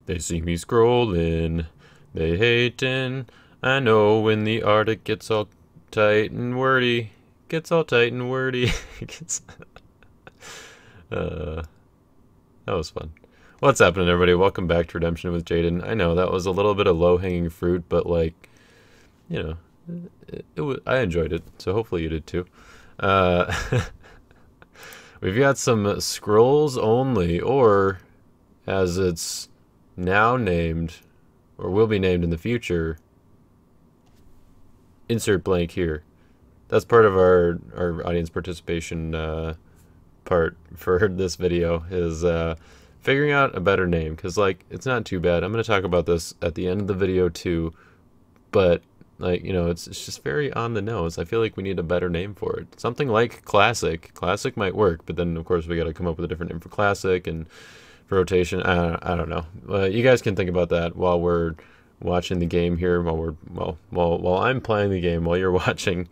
They see me scrolling, they hating. I know when the Arctic gets all tight and wordy, gets all tight and wordy. uh, that was fun. What's happening, everybody? Welcome back to Redemption with Jaden. I know that was a little bit of low-hanging fruit, but like, you know, I enjoyed it, so hopefully you did too. We've got some scrolls only, or as it's now named, or will be named in the future, insert blank here. That's part of our audience participation part for this video, is figuring out a better name, because like, it's not too bad. I'm going to talk about this at the end of the video too, but like, you know, it's just very on the nose. I feel like we need a better name for it. Something like Classic. Classic might work, but then of course we got to come up with a different name for Classic and for rotation. I don't know. You guys can think about that while we're watching the game here. While I'm playing the game, while you're watching.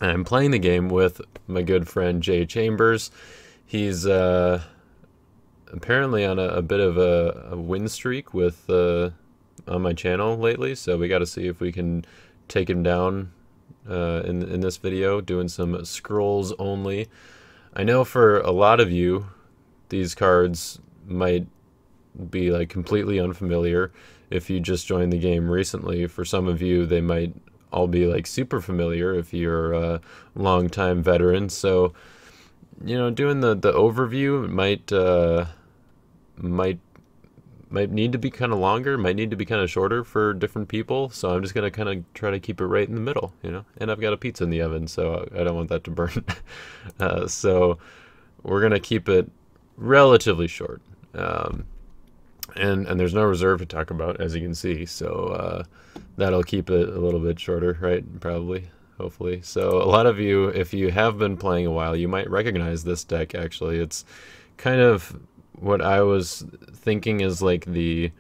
I'm playing the game with my good friend Jay Chambers. He's apparently on a bit of a win streak with on my channel lately, so we got to see if we can take him down in this video, doing some scrolls only. I know for a lot of you, these cards might be like completely unfamiliar if you just joined the game recently. For some of you, they might all be like super familiar if you're a longtime veteran. So, you know, doing the overview might need to be kind of longer, might need to be kind of shorter for different people. So I'm just going to kind of try to keep it right in the middle, you know. And I've got a pizza in the oven, so I don't want that to burn. So we're going to keep it relatively short. And there's no reserve to talk about, as you can see. So that'll keep it a little bit shorter, right? Probably, hopefully. So a lot of you, if you have been playing a while, you might recognize this deck, actually. It's kind of what I was thinking is like the,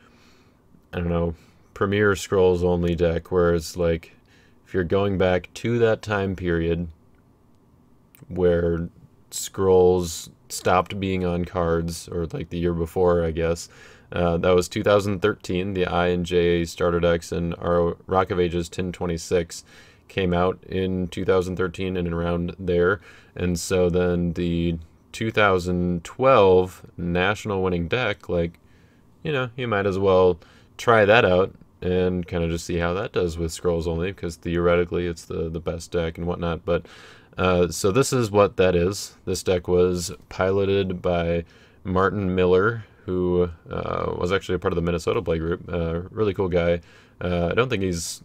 I don't know, Premier Scrolls only deck, where it's like, if you're going back to that time period where Scrolls stopped being on cards, or like the year before, I guess, that was 2013. The I and J starter decks and our Rock of Ages 1026 came out in 2013 and around there. And so then the 2012 national winning deck, like, you know, you might as well try that out and kind of just see how that does with scrolls only, because theoretically it's the best deck and whatnot. But so this is what that is. This deck was piloted by Martin Miller, who was actually a part of the Minnesota play group. Really cool guy. I don't think he's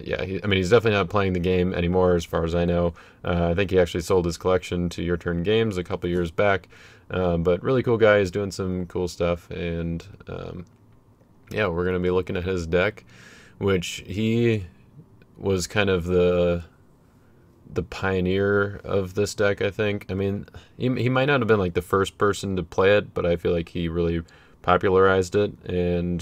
yeah, I mean, he's definitely not playing the game anymore, as far as I know. I think he actually sold his collection to Your Turn Games a couple years back. But really cool guy. He's doing some cool stuff. And yeah, we're going to be looking at his deck, which he was kind of the pioneer of this deck, I think. I mean, he might not have been like the first person to play it, but I feel like he really popularized it. And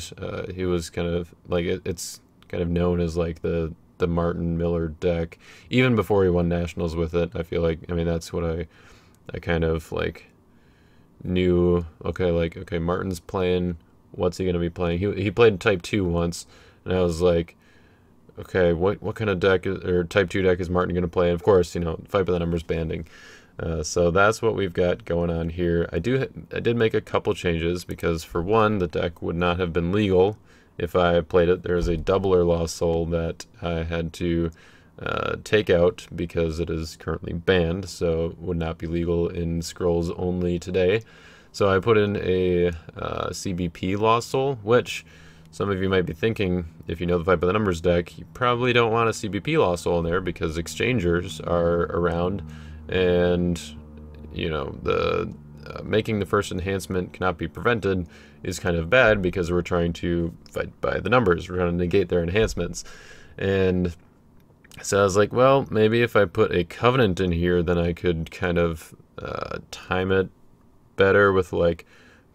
he was kind of like, it's kind of known as like the Martin Miller deck, even before he won nationals with it. I feel like, I mean, that's what I kind of like knew. Okay, like, okay, Martin's playing, what's he gonna be playing? He played Type 2 once, and I was like, okay, what kind of deck or Type 2 deck is Martin gonna play? And of course, you know, Fight by the Numbers banding. So that's what we've got going on here. I did make a couple changes, because for one, the deck would not have been legal if I played it. There is a doubler Lost Soul that I had to take out because it is currently banned, so it would not be legal in Scrolls only today. So I put in a CBP Lost Soul, which some of you might be thinking, if you know the Fight by the Numbers deck, you probably don't want a CBP Lost Soul in there because exchangers are around, and you know, the making the first enhancement cannot be prevented is kind of bad, because we're trying to fight by the numbers. We're trying to negate their enhancements. And so I was like, well, maybe if I put a Covenant in here, then I could kind of time it better with like,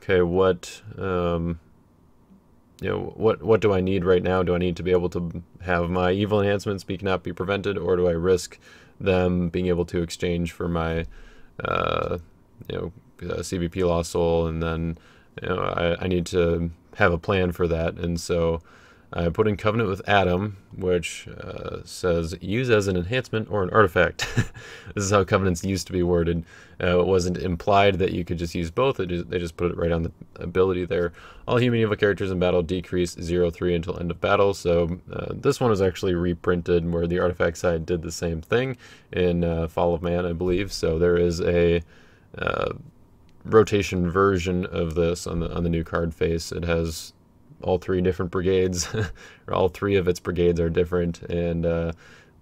okay, what you know, what do I need right now? Do I need to be able to have my evil enhancements cannot be prevented, or do I risk them being able to exchange for my you know, CBP Lost Soul, and then I need to have a plan for that, and so I put in Covenant with Adam, which says use as an enhancement or an artifact. This is how covenants used to be worded. It wasn't implied that you could just use both. They just put it right on the ability there. All human evil characters in battle decrease 0/3 until end of battle. So this one was actually reprinted where the artifact side did the same thing in Fall of Man, I believe. So there is a rotation version of this on the new card face. It has all 3 different brigades, or all 3 of its brigades are different, and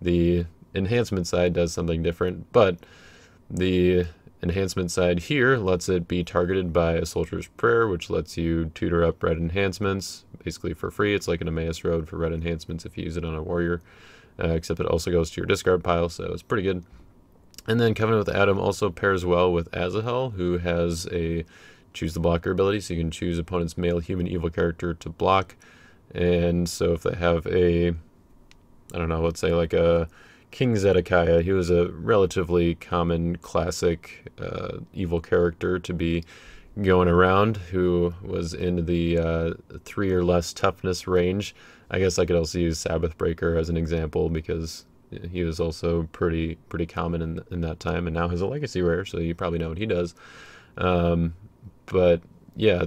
the enhancement side does something different, but the enhancement side here lets it be targeted by a soldier's prayer, which lets you tutor up red enhancements basically for free. It's like an Emmaus Road for red enhancements if you use it on a warrior, except it also goes to your discard pile, so it's pretty good. And then Covenant with Adam also pairs well with Azahel, who has a choose the blocker ability, so you can choose opponent's male human evil character to block. And so if they have a, I don't know, let's say like a King Zedekiah, he was a relatively common classic evil character to be going around, who was in the 3 or less toughness range. I guess I could also use Sabbath Breaker as an example, because he was also pretty common in that time, and now has a legacy rare, so you probably know what he does. But yeah,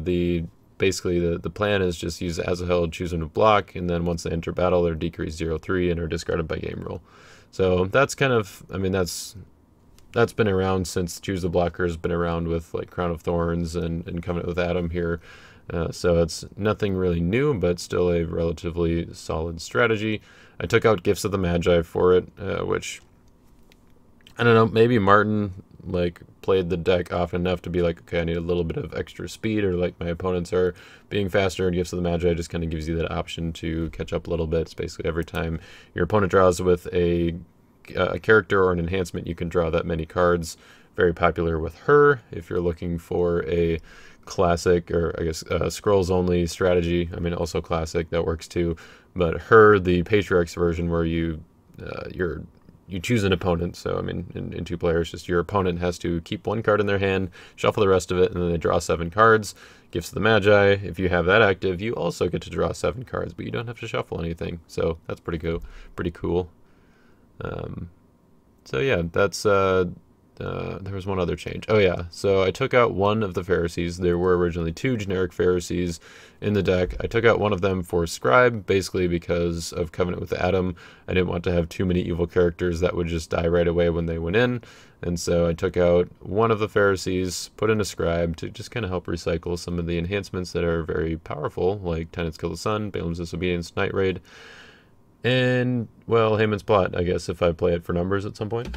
basically the plan is just use Azahel, choose them to block, and then once they enter battle, they're decreased 0/3 and are discarded by game rule. So that's kind of, I mean, that's been around since Choose the Blocker has been around with like Crown of Thorns and Covenant with Adam here. So it's nothing really new, but still a relatively solid strategy. I took out Gifts of the Magi for it, which, I don't know, maybe Martin like played the deck often enough to be like, okay, I need a little bit of extra speed, or like my opponents are being faster, and Gifts of the Magi just kind of gives you that option to catch up a little bit. It's basically every time your opponent draws with a character or an enhancement, you can draw that many cards. Very popular with her if you're looking for a classic, or I guess scrolls only strategy. I mean, also classic, that works too, but her, the Patriarchs version, where you choose an opponent. So I mean, in 2 players, just your opponent has to keep 1 card in their hand, shuffle the rest of it, and then they draw 7 cards. Gifts of the Magi, if you have that active, you also get to draw 7 cards, but you don't have to shuffle anything. So that's pretty cool. So yeah, that's there was one other change. Oh yeah, so I took out one of the Pharisees. There were originally 2 generic Pharisees in the deck. I took out one of them for Scribe, basically because of Covenant with Adam. I didn't want to have too many evil characters that would just die right away when they went in. And so I took out one of the Pharisees, put in a Scribe to just kind of help recycle some of the enhancements that are very powerful, like Tenants Kill the Sun, Balaam's Disobedience, Night Raid, and, well, Haman's Plot, I guess, if I play it for numbers at some point.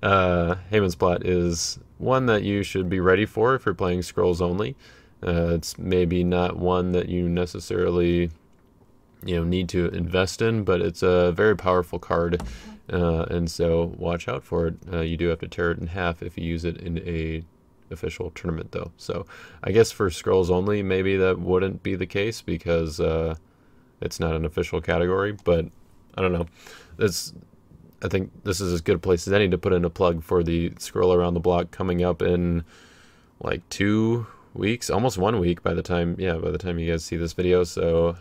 Haman's Plot is one that you should be ready for if you're playing Scrolls only. It's maybe not one that you necessarily need to invest in, but it's a very powerful card, and so watch out for it. You do have to tear it in half if you use it in a official tournament, though. So I guess for Scrolls only, maybe that wouldn't be the case, because it's not an official category, but I don't know. I think this is as good a place as any to put in a plug for the Scroll Around the Block coming up in like 2 weeks, almost 1 week by the time you guys see this video. So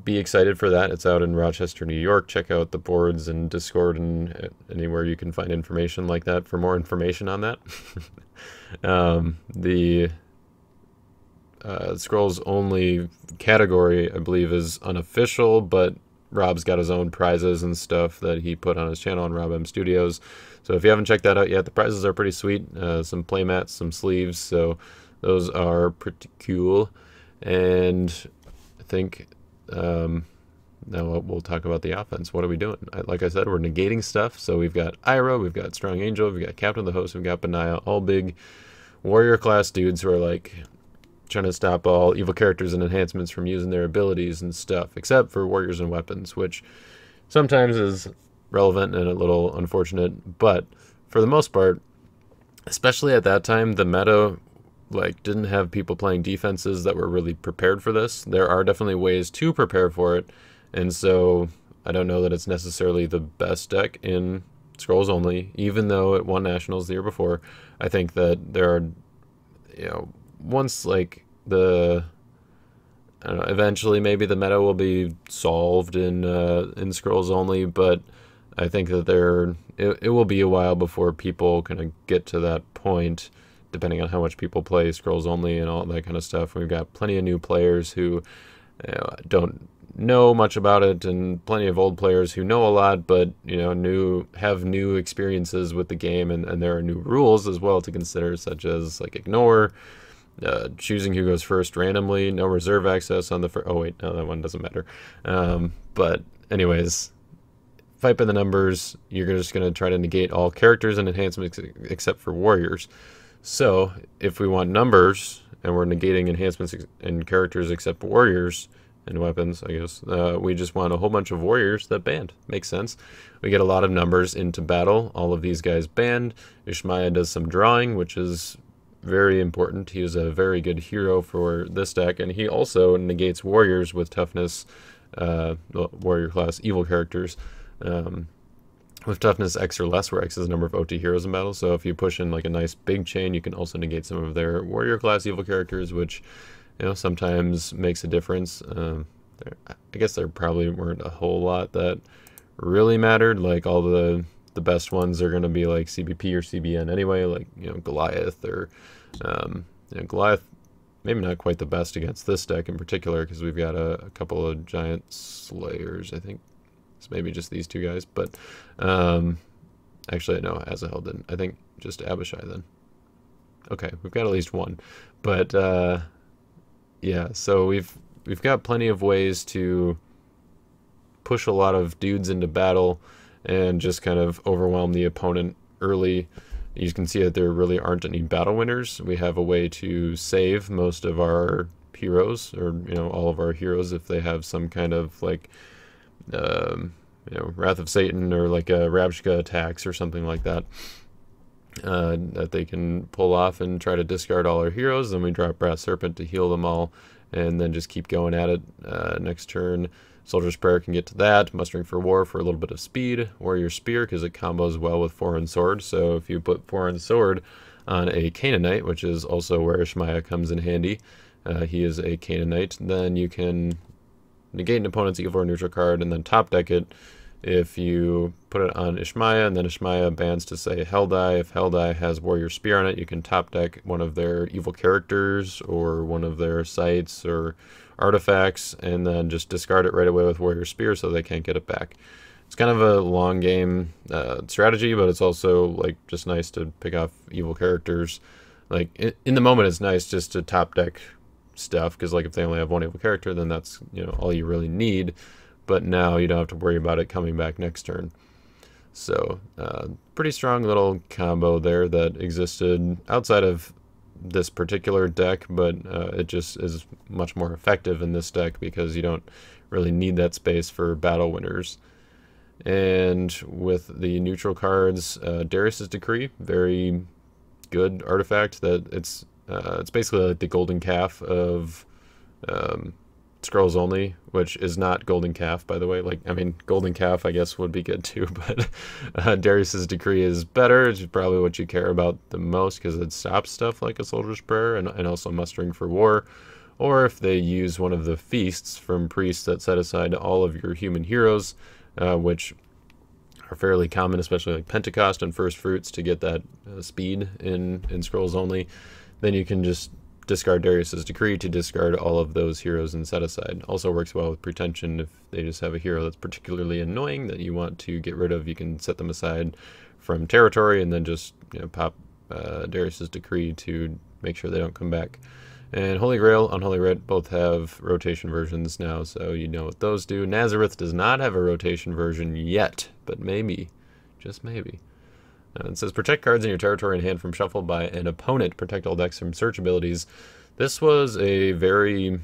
be excited for that. It's out in Rochester, New York. Check out the boards and Discord and anywhere you can find information like that for more information on that. The Scrolls only category, I believe, is unofficial, but Rob's got his own prizes and stuff that he put on his channel on Rob M Studios. So if you haven't checked that out yet, the prizes are pretty sweet. Some playmats, some sleeves, so those are pretty cool. And I think now we'll talk about the offense. What are we doing? Like I said, we're negating stuff. So we've got Ira, we've got Strong Angel, we've got Captain of the Host, we've got Benaiah, all big warrior class dudes who are like trying to stop all evil characters and enhancements from using their abilities and stuff, except for warriors and weapons, which sometimes is relevant and a little unfortunate. But for the most part, especially at that time, the meta didn't have people playing defenses that were really prepared for this. There are definitely ways to prepare for it, and so I don't know that it's necessarily the best deck in Scrolls only, even though it won Nationals the year before. I think that you know, once like the, I don't know, eventually maybe the meta will be solved in scrolls only, but I think that it will be a while before people kind of get to that point, depending on how much people play scrolls only and all that kind of stuff. We've got plenty of new players who don't know much about it, and plenty of old players who know a lot, but have new experiences with the game, and there are new rules as well to consider, such as like ignore, choosing who goes first randomly, no reserve access on the first. Oh wait, no, that one doesn't matter. But anyways, fight by the numbers. You're just going to try to negate all characters and enhancements except for warriors. So if we want numbers and we're negating enhancements and characters except warriors and weapons, I guess, we just want a whole bunch of warriors that banned. Makes sense. We get a lot of numbers into battle. All of these guys banned. Ishmael does some drawing, which is very important. He is a very good hero for this deck, and he also negates warriors with toughness, warrior class, evil characters, with toughness X or less, where X is the number of OT heroes in battle. So if you push in like a nice big chain, you can also negate some of their warrior class evil characters, which sometimes makes a difference. I guess there probably weren't a whole lot that really mattered. Like all the best ones are going to be like CBP or CBN anyway, like Goliath or Goliath. Maybe not quite the best against this deck in particular, because we've got a couple of giant slayers, I think. It's maybe just these two guys, but actually no, Azahel didn't. I think just Abishai then. Okay, we've got at least one, but yeah. So we've got plenty of ways to push a lot of dudes into battle and just kind of overwhelm the opponent early. You can see that there really aren't any battle winners. We have a way to save most of our heroes, or all of our heroes, if they have some kind of like Wrath of Satan or like a Rabshka attacks or something like that, that they can pull off and try to discard all our heroes. Then we drop Brass Serpent to heal them all, and then just keep going at it. Next turn, Soldier's Prayer can get to that. Mustering for War for a little bit of speed. Warrior Spear, because it combos well with Foreign Sword. So if you put Foreign Sword on a Canaanite, which is also where Ishmael comes in handy, he is a Canaanite, then you can negate an opponent's evil or neutral card and then top deck it. If you put it on Ishmael and then Ishmael bans to say Heldai, if Heldai has Warrior Spear on it, you can top deck one of their evil characters or one of their sites or artifacts, and then just discard it right away with Warrior Spear so they can't get it back. It's kind of a long game strategy, but it's also like just nice to pick off evil characters. Like in the moment, it's nice just to top deck stuff, because like if they only have one evil character, then that's all you really need. But now you don't have to worry about it coming back next turn. So pretty strong little combo there that existed outside of this particular deck, but it just is much more effective in this deck because you don't really need that space for battle winners. And with the neutral cards, Darius's Decree, very good artifact. That it's basically like the golden calf of scrolls only, which is not golden calf, by the way. Like, I mean, golden calf I guess would be good too, but Darius's Decree is better. It's probably what you care about the most, because it stops stuff like a Soldier's Prayer and also Mustering for War. Or if they use one of the feasts from priests that set aside all of your human heroes, which are fairly common, especially like Pentecost and First Fruits, to get that speed in scrolls only, then you can just discard Darius's Decree to discard all of those heroes and set aside. Also works well with Pretension. If they just have a hero that's particularly annoying that you want to get rid of, you can set them aside from territory and then just pop Darius's Decree to make sure they don't come back. And Holy Grail, Unholy Red both have rotation versions now, so you know what those do. Nazareth does not have a rotation version yet, but maybe, just maybe. It says protect cards in your territory in hand from shuffle by an opponent. Protect all decks from search abilities. This was a very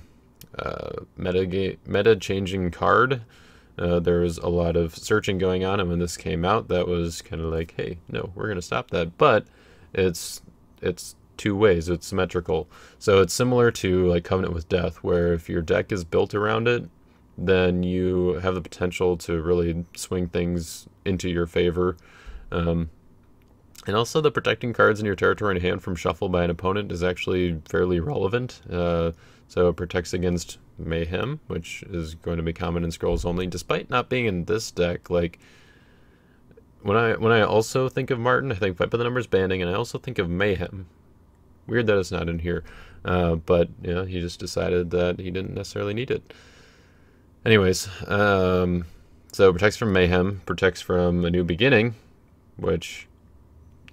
meta-changing card. There was a lot of searching going on, and when this came out, that was kind of like, hey, no, we're going to stop that. But it's two ways. It's symmetrical. So it's similar to like Covenant with Death, where if your deck is built around it, then you have the potential to really swing things into your favor. And also the protecting cards in your territory and hand from shuffle by an opponent is actually fairly relevant. So it protects against Mayhem, which is going to be common in Scrolls only, despite not being in this deck. Like when I also think of Martin, I think Fight by the Numbers banding, and I also think of Mayhem. Weird that it's not in here, but you know, he just decided that he didn't necessarily need it. Anyways, so protects from Mayhem, protects from A New Beginning, which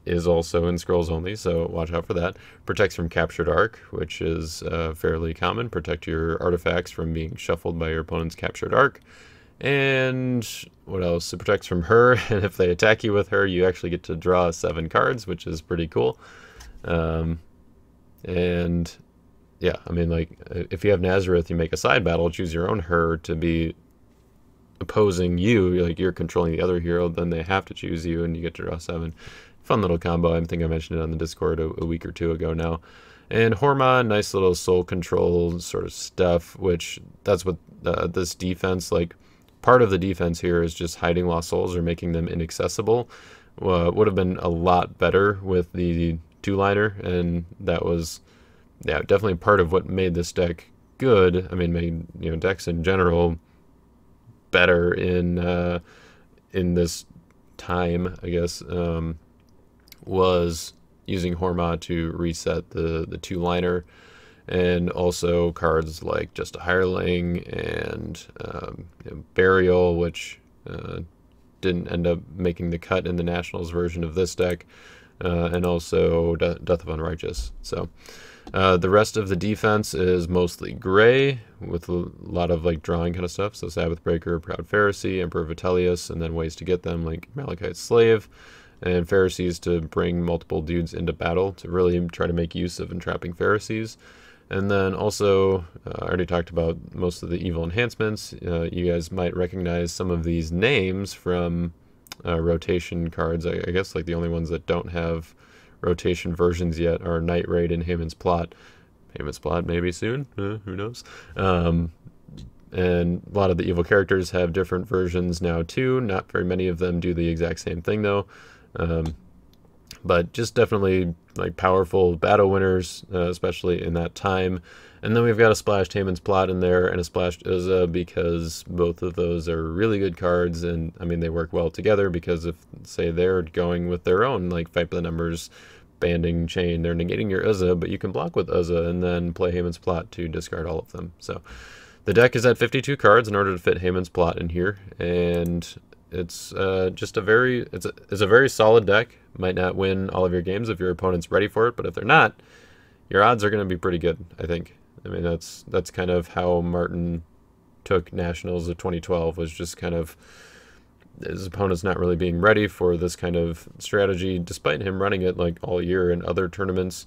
is also in Scrolls only, so watch out for that. Protects from Captured Ark, which is fairly common. Protect your artifacts from being shuffled by your opponent's Captured Ark. And what else? It protects from her, and if they attack you with her, you actually get to draw 7 cards, which is pretty cool. And yeah, I mean, like, if you have Nazareth, you make a side battle, choose your own her to be opposing you, like you're controlling the other hero, then they have to choose you, and you get to draw 7. Fun little combo. I think I mentioned it on the Discord a week or two ago now. And Horma, nice little soul control sort of stuff, which that's what this defense, like part of the defense here is just hiding lost souls or making them inaccessible. Would have been a lot better with the 2-liner, and that was, yeah, definitely part of what made this deck good. I mean, made, you know, decks in general better in this time, I guess. Was using Horma to reset the 2-liner, and also cards like Just a Hireling and you know, Burial, which didn't end up making the cut in the Nationals version of this deck, and also Death of Unrighteous. So the rest of the defense is mostly gray with a lot of like drawing kind of stuff. So Sabbath Breaker, Proud Pharisee, Emperor Vitellius, and then ways to get them like Malachite Slave. And Pharisees to bring multiple dudes into battle to really try to make use of entrapping Pharisees. And then also, I already talked about most of the evil enhancements. You guys might recognize some of these names from rotation cards. I guess like the only ones that don't have rotation versions yet are Night Raid and Haman's Plot. Haman's Plot maybe soon, who knows? And a lot of the evil characters have different versions now too. Not very many of them do the exact same thing though. But just definitely like powerful battle winners, especially in that time. And then we've got a splashed Haman's Plot in there and a splashed Uzza, because both of those are really good cards, and I mean they work well together, because if say they're going with their own like Fight by the Numbers banding chain, they're negating your Uzza, but you can block with Uzza and then play Haman's Plot to discard all of them. So the deck is at 52 cards in order to fit Haman's Plot in here, and it's just a very solid deck. Might not win all of your games if your opponent's ready for it, but if they're not, your odds are going to be pretty good, I think. I mean, that's kind of how Martin took Nationals of 2012, was just kind of his opponent's not really being ready for this kind of strategy, despite him running it like all year in other tournaments.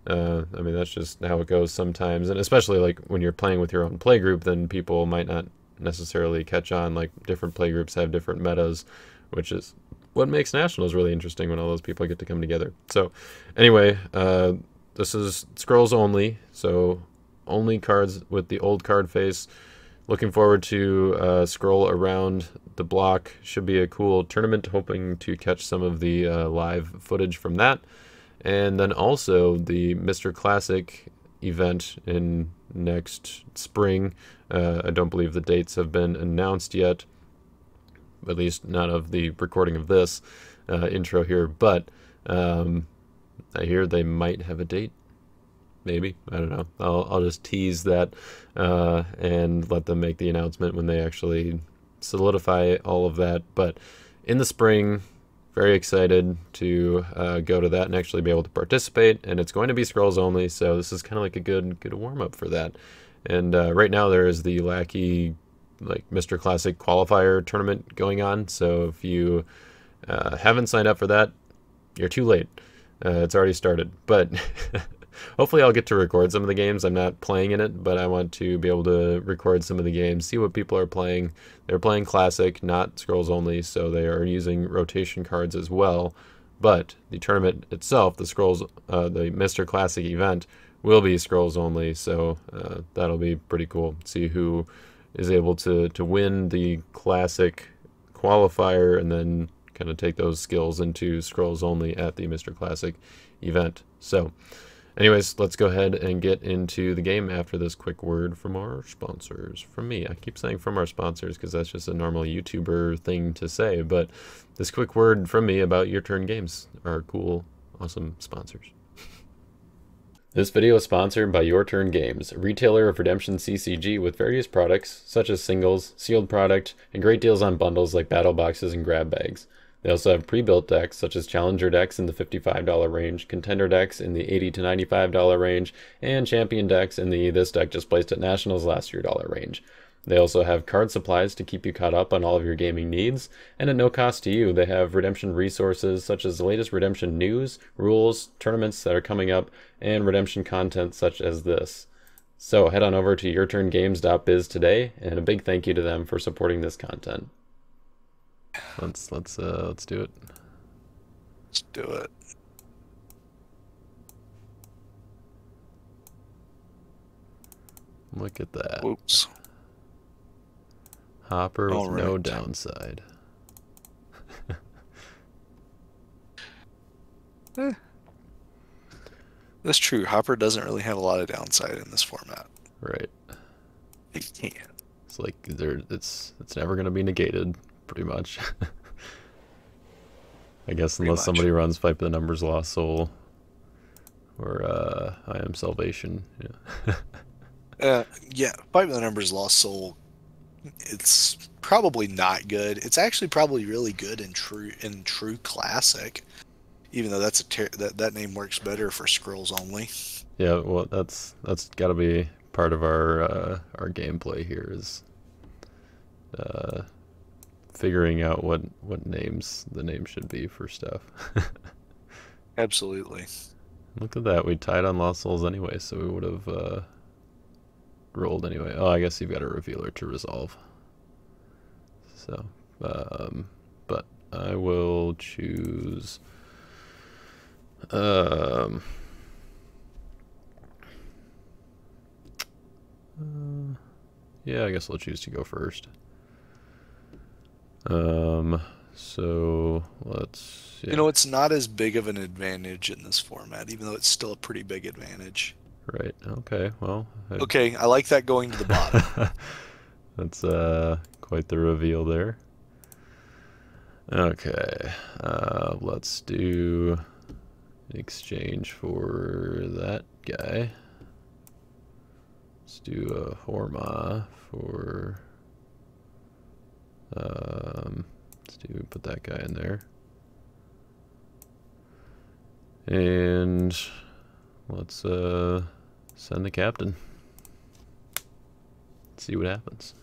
I mean, that's just how it goes sometimes, and especially like when you're playing with your own playgroup, then people might not necessarily catch on. Like different playgroups have different metas, which is what makes Nationals really interesting when all those people get to come together. So anyway, this is Scrolls only, so only cards with the old card face. Looking forward to scroll around the block. Should be a cool tournament, hoping to catch some of the live footage from that. And then also the Mr. Classic event in next spring. I don't believe the dates have been announced yet, at least not of the recording of this intro here, but I hear they might have a date. Maybe, I don't know. I'll just tease that and let them make the announcement when they actually solidify all of that. But in the spring, very excited to go to that and actually be able to participate. And it's going to be Scrolls only, so this is kind of like a good warm-up for that. And right now there is the Lackey like Mr. Classic qualifier tournament going on. So if you haven't signed up for that, you're too late. It's already started. But hopefully I'll get to record some of the games. I'm not playing in it, but I want to be able to record some of the games, see what people are playing. They're playing Classic, not Scrolls only, so they are using rotation cards as well. But the tournament itself, the Scrolls, the Mr. Classic event, will be Scrolls only, so that'll be pretty cool. See who is able to win the Classic qualifier and then kind of take those skills into scrolls only at the Mr. Classic event. So anyways, let's go ahead and get into the game after this quick word from our sponsors. From me. I keep saying from our sponsors because that's just a normal YouTuber thing to say, but this quick word from me about Your Turn Games, our cool, awesome sponsors. This video is sponsored by Your Turn Games, a retailer of Redemption CCG with various products, such as singles, sealed product, and great deals on bundles like battle boxes and grab bags. They also have pre-built decks, such as Challenger decks in the $55 range, Contender decks in the $80 to $95 range, and Champion decks in the this deck just placed at Nationals last year dollar range. They also have card supplies to keep you caught up on all of your gaming needs, and at no cost to you, they have Redemption resources such as the latest Redemption news, rules, tournaments that are coming up, and Redemption content such as this. So head on over to yourturngames.biz today, and a big thank you to them for supporting this content. Let's do it. Let's do it. Look at that. Whoops. Hopper with no downside. That's true. Hopper doesn't really have a lot of downside in this format. Right. It can't. It's like it's never gonna be negated, pretty much. I guess unless somebody runs Fight the Numbers Lost Soul or I Am Salvation. Yeah. Yeah, Fight the Numbers Lost Soul. It's probably not good. It's actually probably really good in true classic, even though that's that name works better for scrolls only. Yeah, well, that's got to be part of our gameplay here is figuring out what names the name should be for stuff. Absolutely. Look at that, we tied on Lost Souls anyway, so we would have rolled anyway. Oh, I guess you've got a revealer to resolve. So, but I will choose. Yeah, I guess I'll choose to go first. So let's. Yeah. You know, it's not as big of an advantage in this format, even though it's still a pretty big advantage. Right. Okay. Well. Okay, I like that going to the bottom. That's quite the reveal there. Okay. Let's do exchange for that guy. Let's do a Horma for. Put that guy in there. And let's send the captain. See what happens.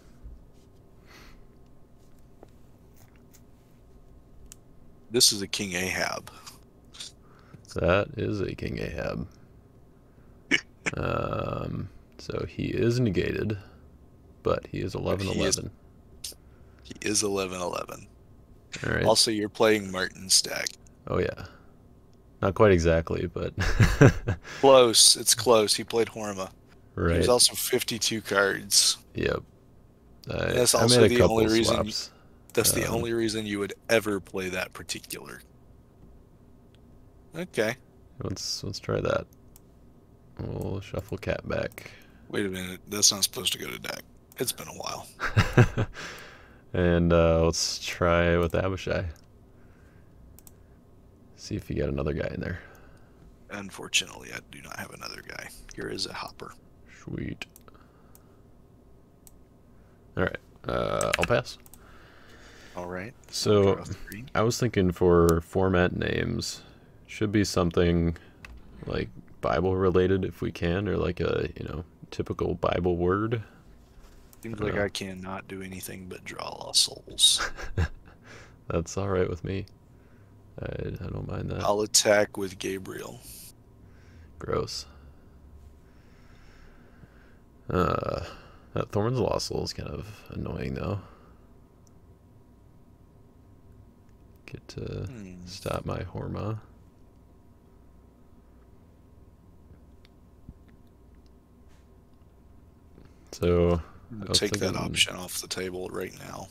This is a King Ahab. That is a King Ahab. So he is negated, but he is 11/11. He is 11/11. All right. Also, you're playing Martin's deck. Oh yeah. Not quite exactly, but close. It's close. He played Horma. Right. There's also 52 cards. Yep. That's also the only reason. Swaps. That's the only reason you would ever play that particular. Okay. Let's try that. We'll shuffle cat back. Wait a minute. That's not supposed to go to deck. It's been a while. And let's try with Abishai. See if you got another guy in there. Unfortunately, I do not have another guy. Here is a Hopper. Sweet. All right. I'll pass. All right. So I was thinking for format names, should be something like Bible related if we can, or like a typical Bible word. Seems like I cannot do anything but draw Lost Souls. That's all right with me. I don't mind that. I'll attack with Gabriel. Gross. That Thorn's Lost Soul is kind of annoying though. Get to stop my Horma. So I'll take that option off the table right now.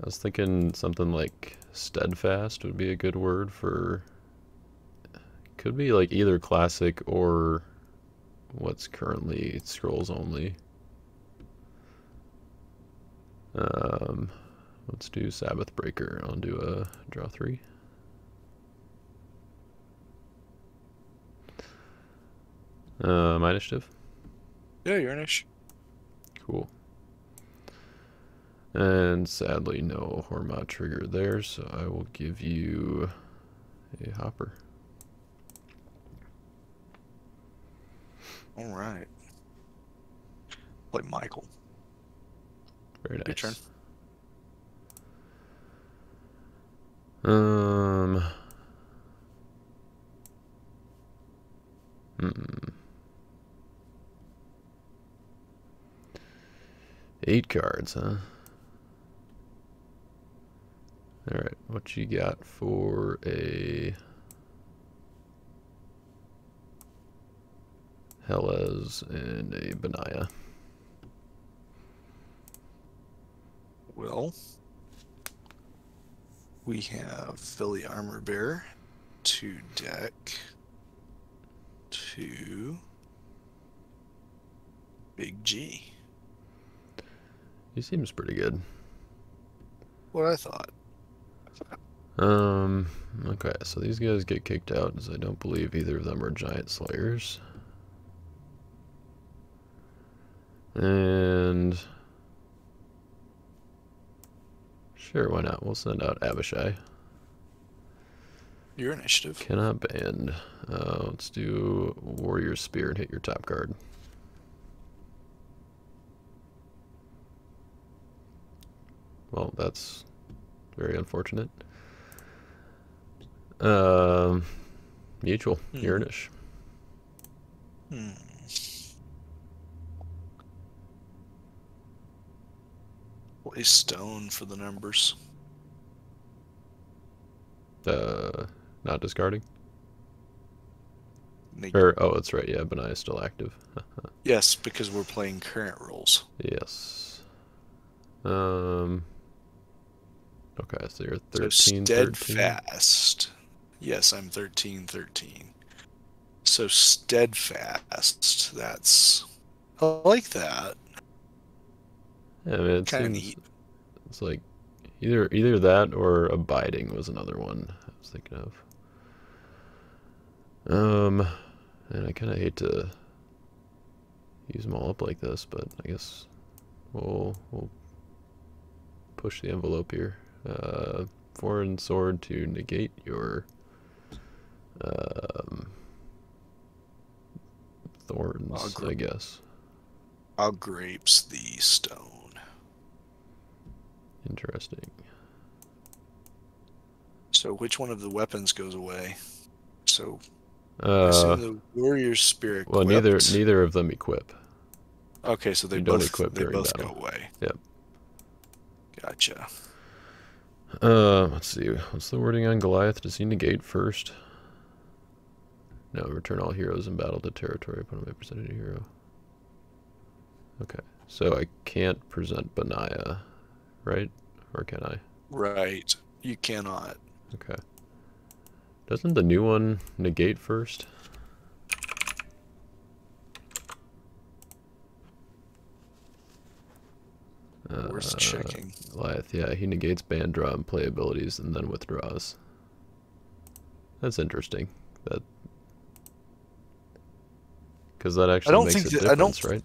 I was thinking something like steadfast would be a good word for. Could be like either classic or what's currently scrolls only. Let's do Sabbath Breaker. I'll do a draw 3. My initiative. Yeah, your initiative. Cool. And sadly, no Hormat trigger there, so I will give you a hopper. All right. Play Michael. Very nice. Your turn. Hmm. 8 cards, huh? Alright, what you got for a Hellas and a Benaya? Well, we have Philly Armor Bearer, 2 deck, 2 Big G. He seems pretty good. What I thought. Okay, so these guys get kicked out, as I don't believe either of them are Giant Slayers. And sure, why not? We'll send out Abishai. Your initiative. Cannot band. Let's do Warrior Spear and hit your top card. Well, that's very unfortunate. Mutual. Urnish. Play Stone for the numbers. Not discarding? Neg Oh, that's right. Yeah, Benai is still active. Yes, because we're playing current rules. Yes. Okay, so you're 13, so steadfast. 13? Yes, I'm 13, 13. So steadfast. That's... I like that. Yeah, I mean, it kind of seems neat. It's like either that or abiding was another one I was thinking of. And I kind of hate to use them all up like this, but I guess we'll push the envelope here. Foreign sword to negate your thorns, I guess. I'll grapes the stone. Interesting. So which one of the weapons goes away? So I assume the warrior spirit. Well, neither of them equip. Okay, so they both go away. Yep. Gotcha. Let's see. What's the wording on Goliath? Does he negate first? No, return all heroes in battle to territory. Put him a percentage hero. Okay, so I can't present Benaya, right? Or can I? Right. You cannot. Okay. Doesn't the new one negate first? Worth checking. Goliath, yeah, he negates band draw and play abilities and then withdraws. That's interesting. That because that actually makes a difference, right?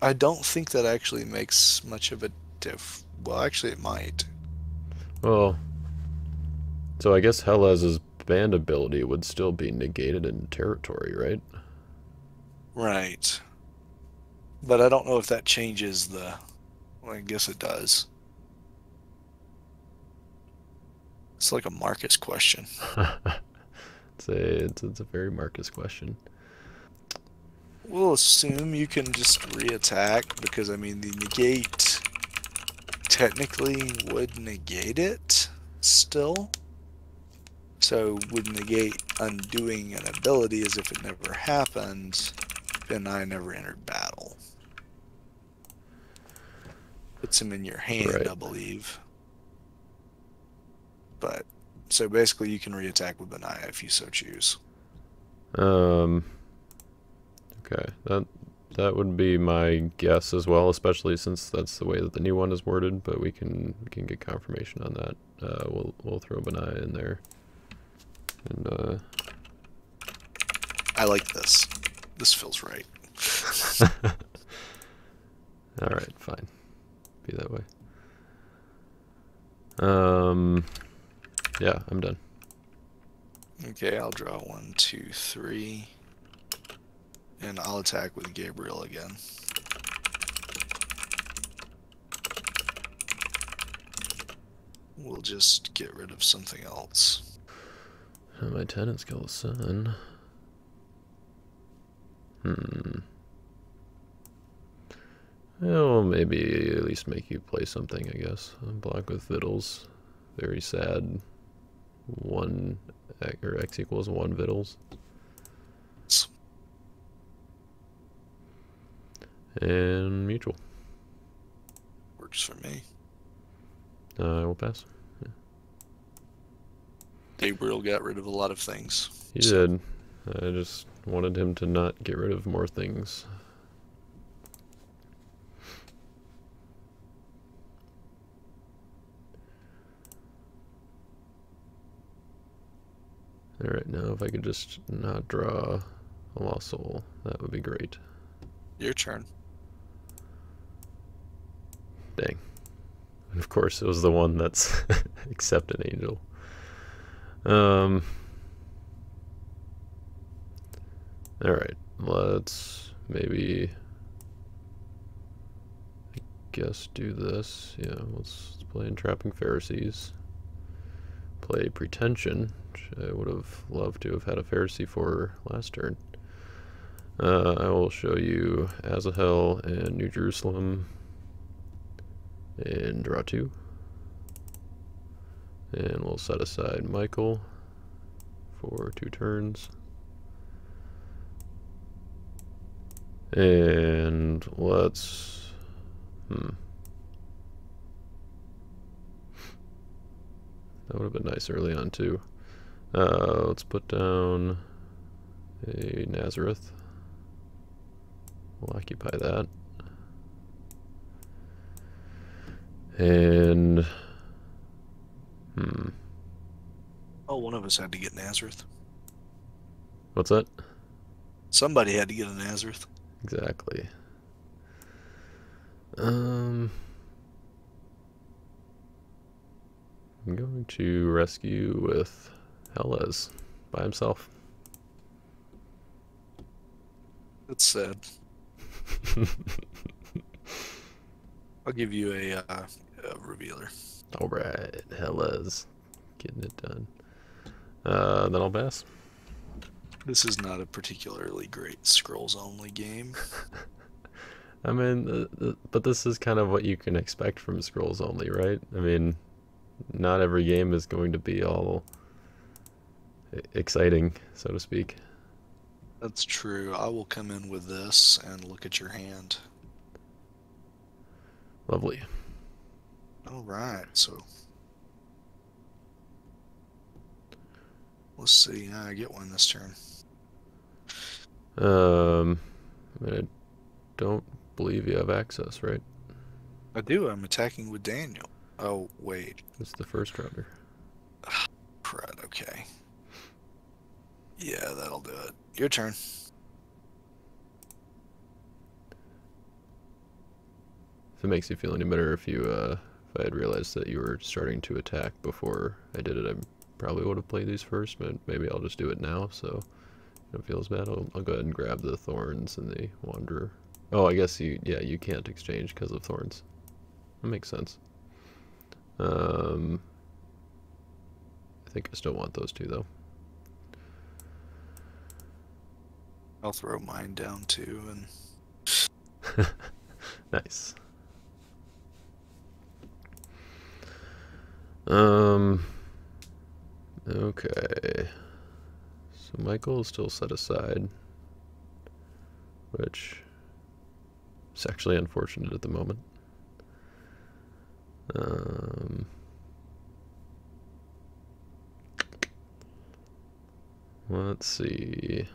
I don't think that actually makes much of a diff. Well, actually, it might. Well, so I guess Hellas's band ability would still be negated in territory, right? Right. But I don't know if that changes the... Well, I guess it does. It's like a Marcus question. It's a very Marcus question. We'll assume you can just reattack because, I mean, the negate technically would negate it still. So would negate undoing an ability as if it never happened, then I never entered battle. Puts him in your hand, Right. I believe. But so basically, you can reattack with Benaya if you so choose. Okay, that would be my guess as well, especially since that's the way that the new one is worded. But we can get confirmation on that. We'll throw Benaya in there, and I like this. This feels right. all right, fine, be that way. Yeah, I'm done. Okay, I'll draw 1, 2, 3. And I'll attack with Gabriel again. We'll just get rid of something else. My tenants kill the sun. Well, maybe at least make you play something, I guess. Block with Vittles. Very sad. 1 or X equals 1 Vittles. And mutual. Works for me. I will pass. Yeah. Gabriel got rid of a lot of things. He did. I just wanted him to not get rid of more things. Alright, now if I could just not draw a Lost Soul, that would be great. Your turn. Dang. And of course, it was the one that's Accept an Angel. Alright, let's maybe, I guess, do this. Yeah, let's play Entrapping Pharisees. Play Pretension, which I would have loved to have had a Pharisee for last turn. I will show you Azahel and New Jerusalem and draw 2. And we'll set aside Michael for 2 turns. And let's... That would have been nice early on, too. Let's put down a Nazareth. We'll occupy that. And... Oh, one of us had to get Nazareth. What's that? Somebody had to get a Nazareth. Exactly. I'm going to rescue with Hellas by himself. That's sad. I'll give you a revealer. Alright, Hellas. Getting it done. Then I'll pass. This is not a particularly great scrolls-only game. I mean, but this is kind of what you can expect from scrolls only, right? I mean, not every game is going to be all exciting, so to speak. That's true. I will come in with this and look at your hand. Lovely. All right, so let's see. I get one this turn. I don't believe you have access, right? I do. I'm attacking with Daniel. Oh, wait. It's the first rounder. Crud, okay. Yeah, that'll do it. Your turn. If it makes you feel any better, if I had realized that you were starting to attack before I did it, I probably would have played these first, but maybe I'll just do it now, so it don't feel as bad. I'll go ahead and grab the Thorns and the Wanderer. Oh, I guess you can't exchange because of Thorns. That makes sense. I think I still want those 2, though. I'll throw mine down too, and Nice. Okay. So Michael is still set aside, which is actually unfortunate at the moment. Let's see.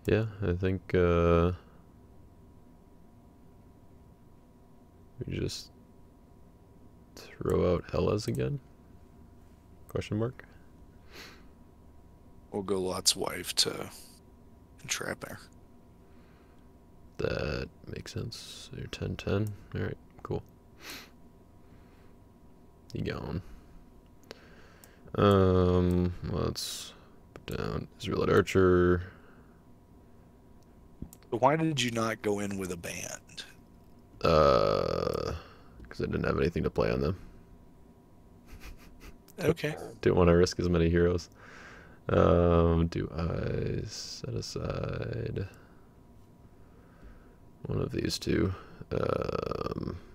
Yeah, I think we just throw out Hellas again? Question mark? We'll go Lot's wife to entrap her. That makes sense. So you're 10-10. Alright, cool. You gone. Let's put down Israelite Archer. Why did you not go in with a band? Because I didn't have anything to play on them. Okay. Didn't want to risk as many heroes. Do I set aside one of these two?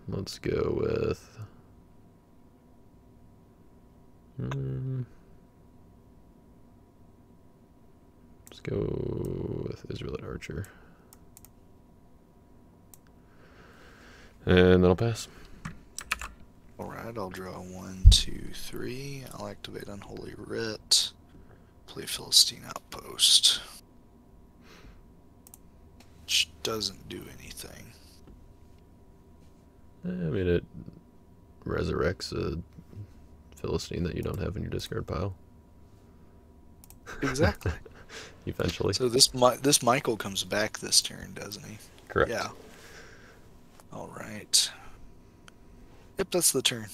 Let's go with. Let's go with Israelite Archer. And then I'll pass. Alright, I'll draw 1, 2, 3. I'll activate Unholy Writ. Play Philistine Outpost. Which doesn't do anything. I mean, it resurrects a Philistine that you don't have in your discard pile. Exactly. Eventually. So this Michael comes back this turn, doesn't he? Correct. Yeah. All right. Yep, that's the turn.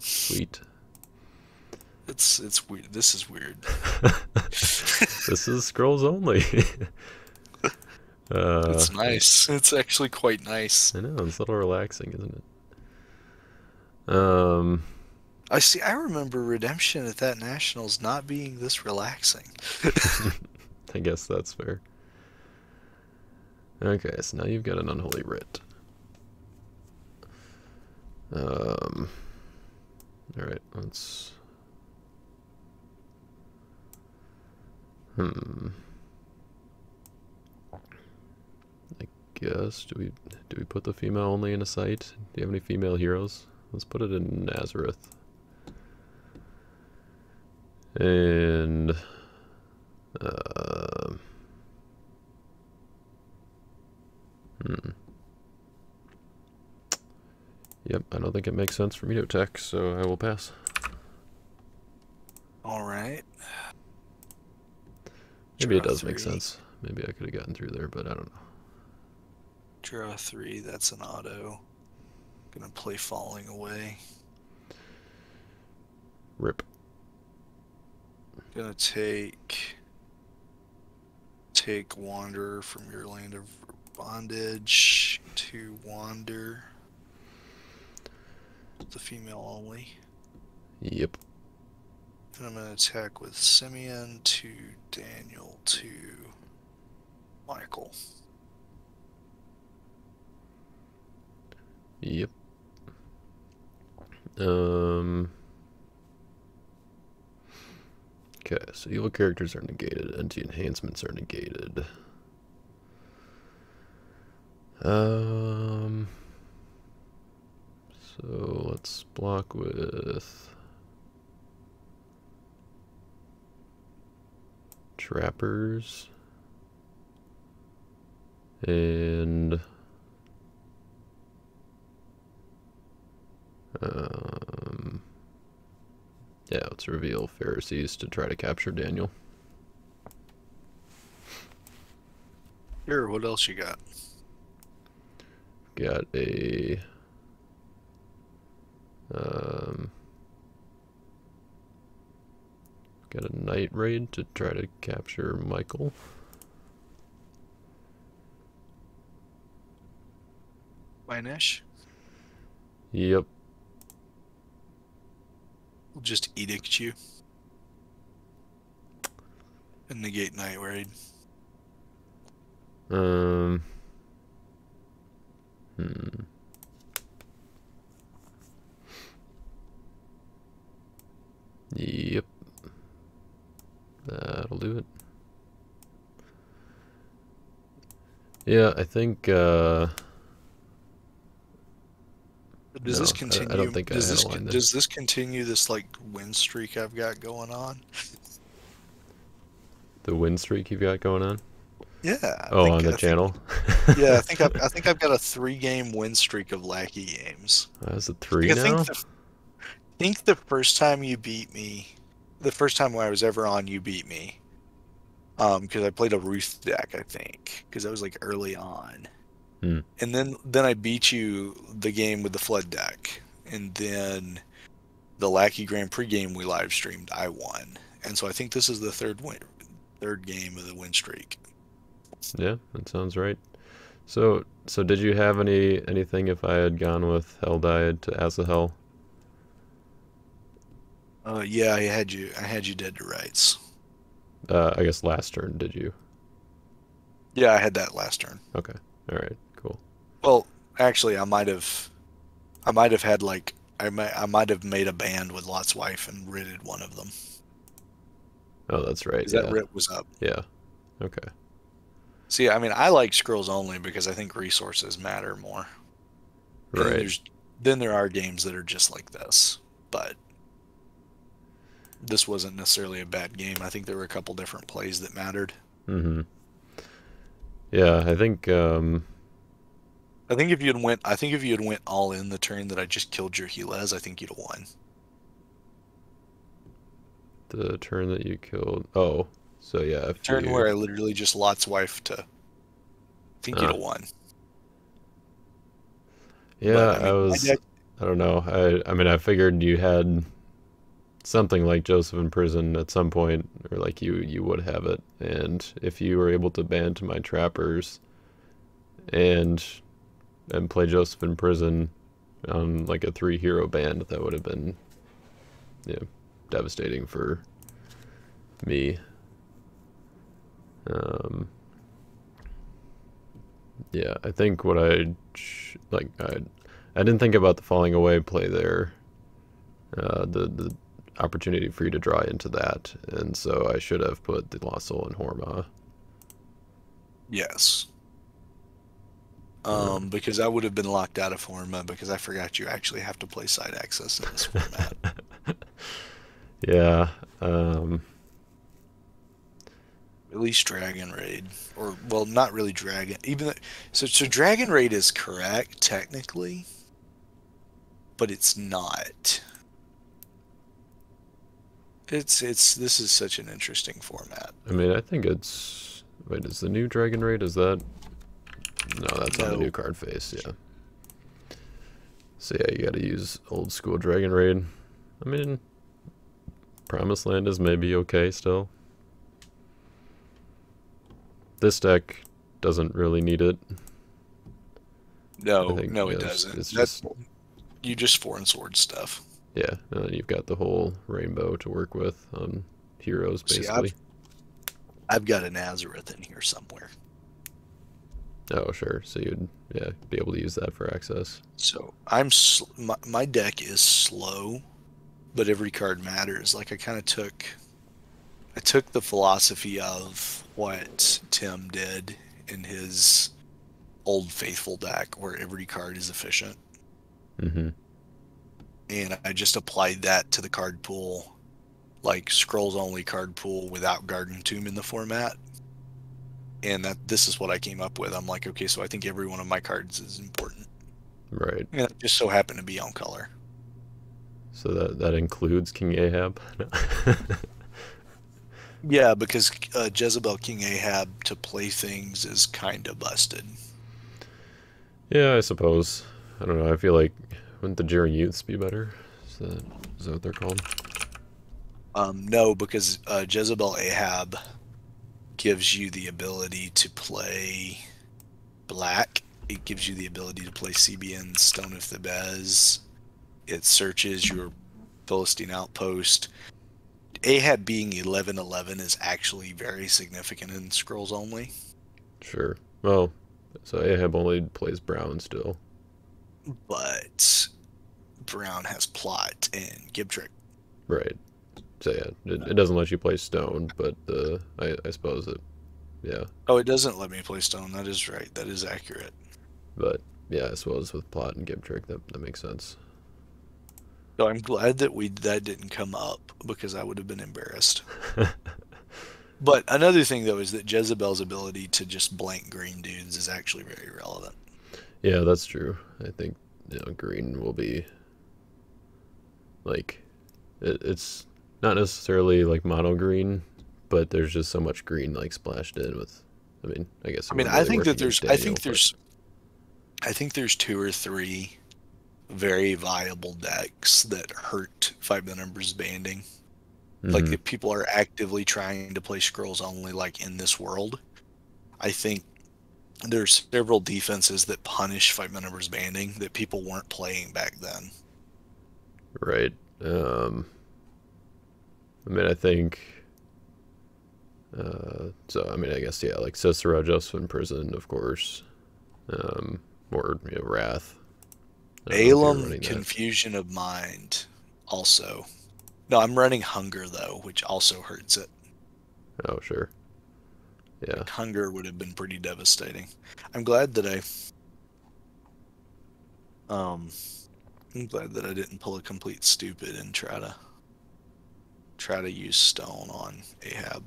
Sweet. It's weird. This is weird. This is scrolls only. It's nice. It's actually quite nice. I know, it's a little relaxing, isn't it? I see. I remember Redemption at that Nationals not being this relaxing. I guess that's fair. Okay, so now you've got an Unholy Writ. Alright, let's... I guess, do we put the female only in a site? Do you have any female heroes? Let's put it in Nazareth. And... Yep, I don't think it makes sense for me to attack, so I will pass. Alright. Maybe it does make sense. Maybe I could have gotten through there, but I don't know. Draw 3, that's an auto. Gonna play Falling Away. Rip. Gonna take Wanderer from your land of bondage to Wander. The female only. Yep. And I'm gonna attack with Simeon to Daniel to Michael. Yep. Okay, so evil characters are negated, anti-enhancements are negated. So let's block with trappers and yeah, let's reveal Pharisees to try to capture Daniel. Here, what else you got? Got a got a night raid to try to capture Michael. Winesh? Yep. We'll just edict you. And negate Night Raid. Yep. That'll do it. Yeah, I think Does this No, I don't continue? think I had a line there. Does this continue this like win streak I've got going on? The win streak you've got going on? Yeah, Oh, on the channel? yeah, I think I've got a 3 game win streak of Lackey games. That's a Like, three now? I think the first time you beat me, the first time when I was ever on, you beat me. Because I played a Ruth deck, I think, because I was like early on, Hmm. and then I beat you the game with the Flood deck, and then the Lackey Grand Prix game we live streamed, I won, and so I think this is the third game of the win streak. Yeah, that sounds right. So did you have anything if I had gone with Hell Died to Asahel? Yeah, I had you dead to rights. I guess last turn, did you? Yeah, I had that last turn. Okay. All right. Cool. Well, actually, I might have had like, I might have made a band with Lot's wife and ridded one of them. Oh, that's right. Because that Yeah. writ was up. Yeah. Okay. See, I mean, I like scrolls only because I think resources matter more. And Right. then there are games that are just like this, but this wasn't necessarily a bad game. I think there were a couple different plays that mattered. Mm-hmm. Yeah, I think I think if you had went all in the turn that I just killed your Heles, I think you'd have won. the turn that you killed. Oh, so yeah, if Turn you where I literally just Lot's wife to. I think you'd have won. yeah, But I I mean, my was deck. I don't know. I mean, I figured you had something like Joseph in prison at some point, or like you would have it, and if you were able to ban to my trappers and play Joseph in prison on like a 3 hero band, that would have been, yeah, devastating for me. Yeah, I think what I didn't think about the falling away play there. The opportunity for you to draw into that, and so I should have put the Lost Soul in Horma. Yes. Because I would have been locked out of Forma because I forgot you actually have to play side access in this format. Yeah. At least Dragon Raid, or well, not really Dragon. So Dragon Raid is correct technically, but it's not. This is such an interesting format. I mean, I think it's. Wait, is the new Dragon Raid? Is that? No, that's on the new card face. Yeah. So yeah, you got to use old school Dragon Raid. I mean, Promised Land is maybe okay still. This deck doesn't really need it. No, think, no, yeah, it doesn't. it's That's just you just foreign sword stuff. yeah. And then you've got the whole rainbow to work with on heroes, See, basically. I've got a Nazareth in here somewhere. Oh, sure. So you'd be able to use that for access. So my deck is slow, but every card matters. Like I took the philosophy of what Tim did in his Old Faithful deck, where every card is efficient, Mm-hmm. and I just applied that to the card pool, like scrolls only card pool without Garden Tomb in the format. And this is what I came up with. I'm like, okay, so I think every one of my cards is important. Right. And it just so happened to be on color. So that includes King Ahab. Yeah, because Jezebel King Ahab to play things is kind of busted. Yeah, I suppose. I don't know. I feel like wouldn't the Jeering Youths be better? Is that what they're called? No, because Jezebel Ahab gives you the ability to play black. It gives you the ability to play CBN Stone of Thebes. It searches your Philistine outpost. Ahab being 11/11 is actually very significant in Scrolls Only. Sure. Well, so Ahab only plays brown still. But Brown has plot and Gibtrick. Right. So yeah, it doesn't let you play stone, but I suppose it, yeah. Oh, it doesn't let me play Stone. That is right. That is accurate. But yeah, as well as with plot and game trick, that makes sense. So I'm glad that that didn't come up because I would have been embarrassed. But another thing though is that Jezebel's ability to just blank green dudes is actually very relevant. Yeah, that's true. I think green will be like it's not necessarily like mono green, but there's just so much green like splashed in with. I mean, I guess I it mean, wouldn't really work against Daniel, but I think there's two or three very viable decks that hurt Five the Numbers banding. Like hmm if people are actively trying to play scrolls only like in this world, I think there's several defenses that punish Five the Numbers banding that people weren't playing back then. right. I mean, I think. So I mean, I guess yeah, like Cicero, Joseph in prison, of course, or Wrath. I don't know if you're Balaam, running that. Confusion of Mind, also. No, I'm running Hunger though, which also hurts it. Oh, sure. Yeah. Like, Hunger would have been pretty devastating. I'm glad that um I'm glad that I didn't pull a complete stupid and try to use stone on Ahab.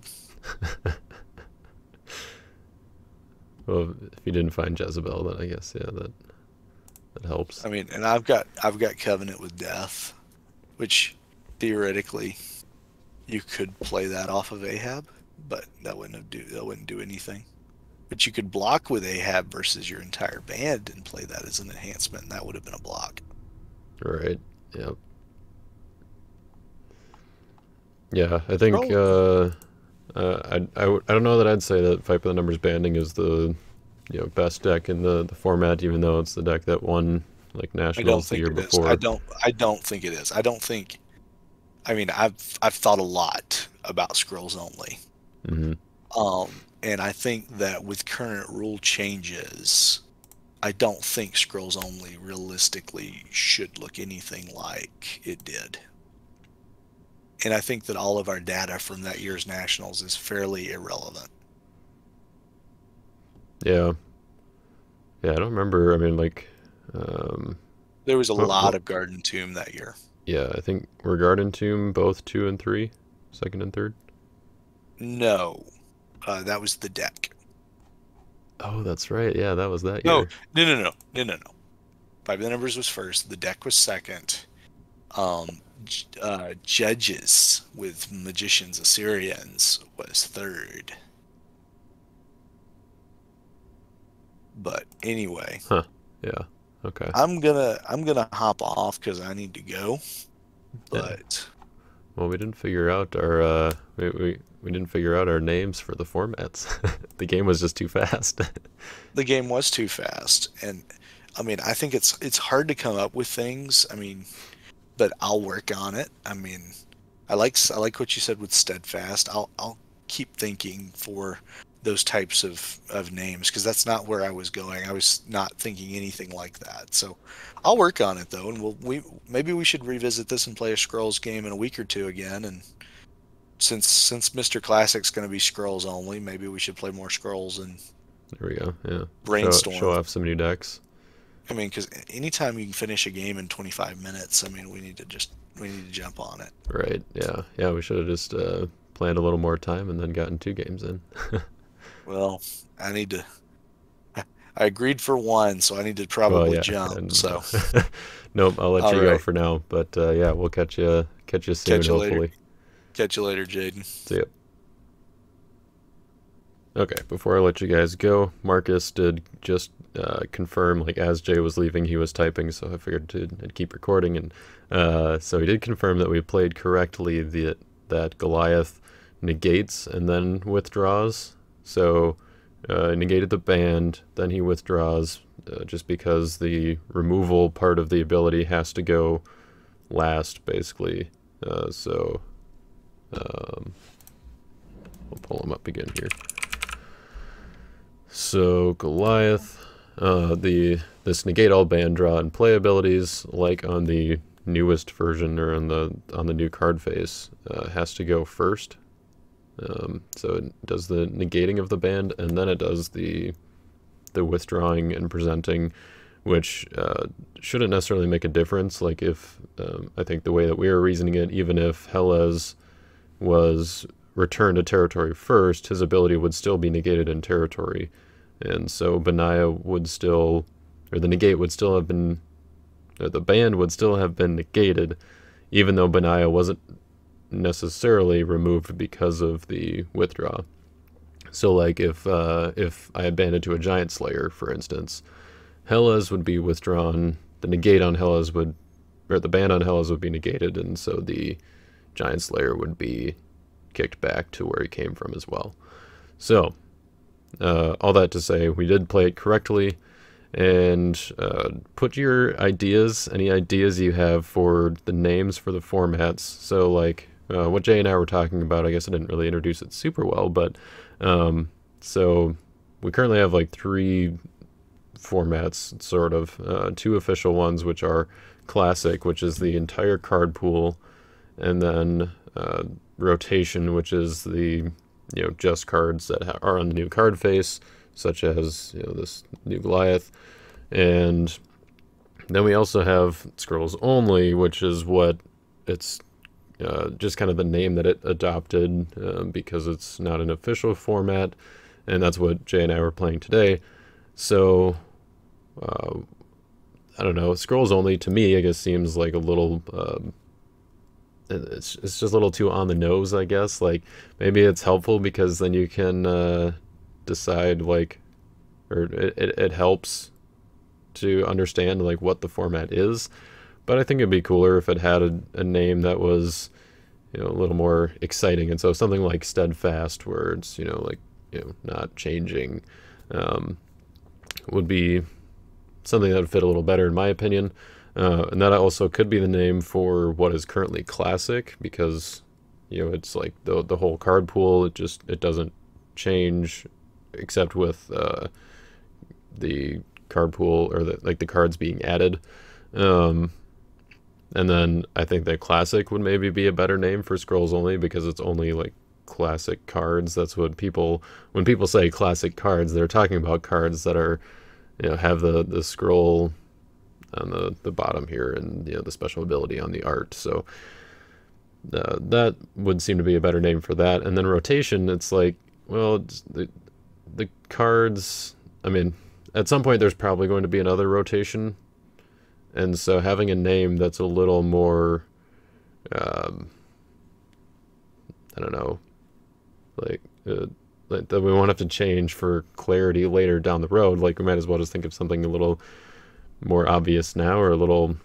Well, if you didn't find Jezebel, then I guess yeah, that helps. I mean, and I've got Covenant with Death, which theoretically you could play that off of Ahab, but that wouldn't do anything. But you could block with Ahab versus your entire band and play that as an enhancement, and that would have been a block. Right. Yep. Yeah, I think Scroll. I don't know that I'd say that Fight by the Numbers banding is the best deck in the format, even though it's the deck that won like I don't nationals the think year it is. I before. don't. I don't think it is. I don't think. I mean, I've thought a lot about scrolls only, hmm and I think that with current rule changes, I don't think scrolls only realistically should look anything like it did. And I think that all of our data from that year's nationals is fairly irrelevant. Yeah. Yeah, I don't remember. I mean, like, um, There was a what? lot of Garden Tomb that year. Yeah, I think were Garden Tomb both 2 and 3, second and third. No, that was the deck. Oh, that's right. Yeah, that was that No, year. no. Five of the Numbers was first. The deck was second. Judges with Magicians Assyrians was third. But anyway, Huh. Yeah. Okay. I'm gonna hop off because I need to go. Yeah. But Well, we didn't figure out our we didn't figure out our names for the formats. The game was just too fast. the game was too fast, and I mean I think it's hard to come up with things. I mean, but I'll work on it. I mean, I like what you said with steadfast. I'll keep thinking for those types of names because that's not where I was going. I was not thinking anything like that. So I'll work on it though, and we maybe we should revisit this and play a Scrolls game in a week or two again. And since Mr. Classic's going to be Scrolls only, maybe we should play more Scrolls and There we go. Yeah. Show brainstorm. off some new decks. I mean, because anytime you can finish a game in 25 minutes, I mean, we need to jump on it. Right. Yeah. Yeah. We should have just planned a little more time and then gotten 2 games in. Well, I need to. I agreed for one, so I need to Well, probably yeah. jump. And So, nope. I'll let all you go right. for now. But yeah, we'll catch you soon. Catch you later. Hopefully. Catch you later, Jaden. See ya. Okay, before I let you guys go, Marcus did just confirm, like as Jay was leaving, he was typing, so I figured I'd keep recording, and so he did confirm that we played correctly that Goliath negates and then withdraws. So negated the band, then he withdraws, just because the removal part of the ability has to go last, basically. So I'll pull him up again here. So Goliath, this negate all band draw and play abilities, like on the newest version or on the new card face, has to go first. So it does the negating of the band, and then it does the withdrawing and presenting which shouldn't necessarily make a difference. Like if I think the way that we were reasoning it, even if Hellas was returned to territory first, his ability would still be negated in territory, and so Benaya would still, or the negate would still have been, or the ban would still have been negated, even though Benaya wasn't necessarily removed because of the withdraw. So like if I had banned it to a Giant Slayer, for instance, Hellas would be withdrawn, the negate on Hellas would, or the ban on Hellas would be negated, and so the Giant Slayer would be kicked back to where he came from as well. So, all that to say, we did play it correctly, and put your ideas, any ideas you have for the names for the formats. So like what Jay and I were talking about, I guess I didn't really introduce it super well, but so we currently have like 3 formats, sort of, 2 official ones, which are Classic, which is the entire card pool, and then Rotation, which is the, just cards that are on the new card face, such as, this new Goliath. And then we also have Scrolls Only, which is what it's just kind of the name that it adopted, because it's not an official format, and that's what Jay and I were playing today. So I don't know, Scrolls Only to me, I guess, seems like a little it's just a little too on the nose, I guess. Like maybe it's helpful because then you can decide, like, or it helps to understand like what the format is. But I think it'd be cooler if it had a name that was, a little more exciting. And so something like Steadfast, where it's, like, not changing, would be something that would fit a little better in my opinion. And that also could be the name for what is currently Classic, because, it's like the whole card pool, it doesn't change except with the card pool, or the cards being added. And then I think that Classic would maybe be a better name for Scrolls Only, because it's only like classic cards. That's what when people say classic cards, they're talking about cards that are, have the scroll on the bottom here, and the special ability on the art. So that would seem to be a better name for that. And then Rotation, it's like, well, the cards, I mean, at some point there's probably going to be another rotation, and so having a name that's a little more, I don't know, like that we won't have to change for clarity later down the road. Like we might as well just think of something a little more obvious now, or a little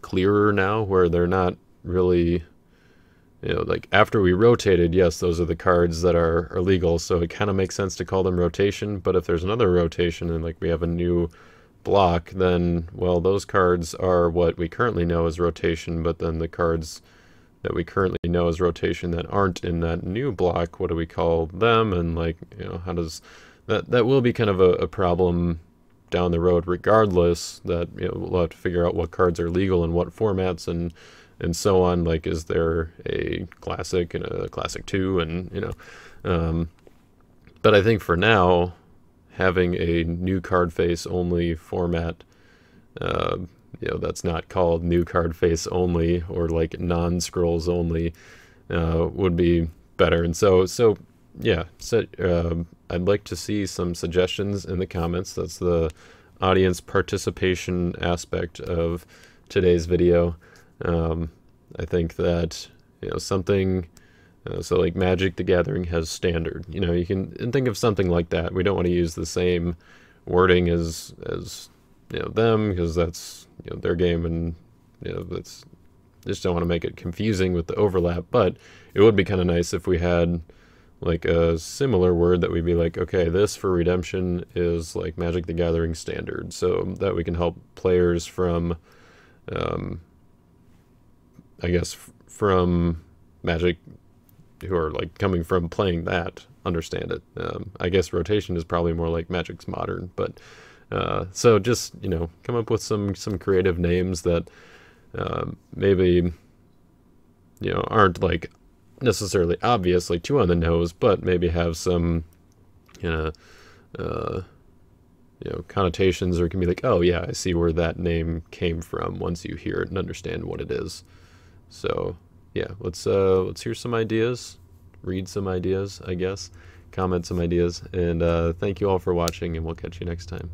clearer now, where they're not really, like after we rotated, yes, those are the cards that are legal, so it kind of makes sense to call them Rotation. But if there's another rotation and like we have a new block, then, well, those cards are what we currently know as Rotation, but then the cards that we currently know as Rotation that aren't in that new block, what do we call them? And like, how does that will be kind of a problem down the road regardless, that we'll have to figure out what cards are legal in what formats, and so on. Like, is there a Classic and a Classic 2, and but I think for now, having a new card face only format, that's not called new card face only, or like non-scrolls only, would be better. And so yeah, I'd like to see some suggestions in the comments. That's the audience participation aspect of today's video. I think that, something, so like Magic the Gathering has standard, you can think of something like that. We don't want to use the same wording as them, because that's, their game, and, that's, just don't want to make it confusing with the overlap. But it would be kind of nice if we had like a similar word that we'd be like, okay, this for Redemption is like Magic the Gathering standard, so that we can help players from, I guess, from Magic, who are like coming from playing that, understand it. I guess Rotation is probably more like Magic's Modern, but so just, come up with some creative names that maybe, aren't like necessarily obvious, like too on the nose, but maybe have some connotations, or it can be like, oh yeah, I see where that name came from once you hear it and understand what it is. So yeah, let's hear some ideas, read some ideas, I guess, comment some ideas, and thank you all for watching, and we'll catch you next time.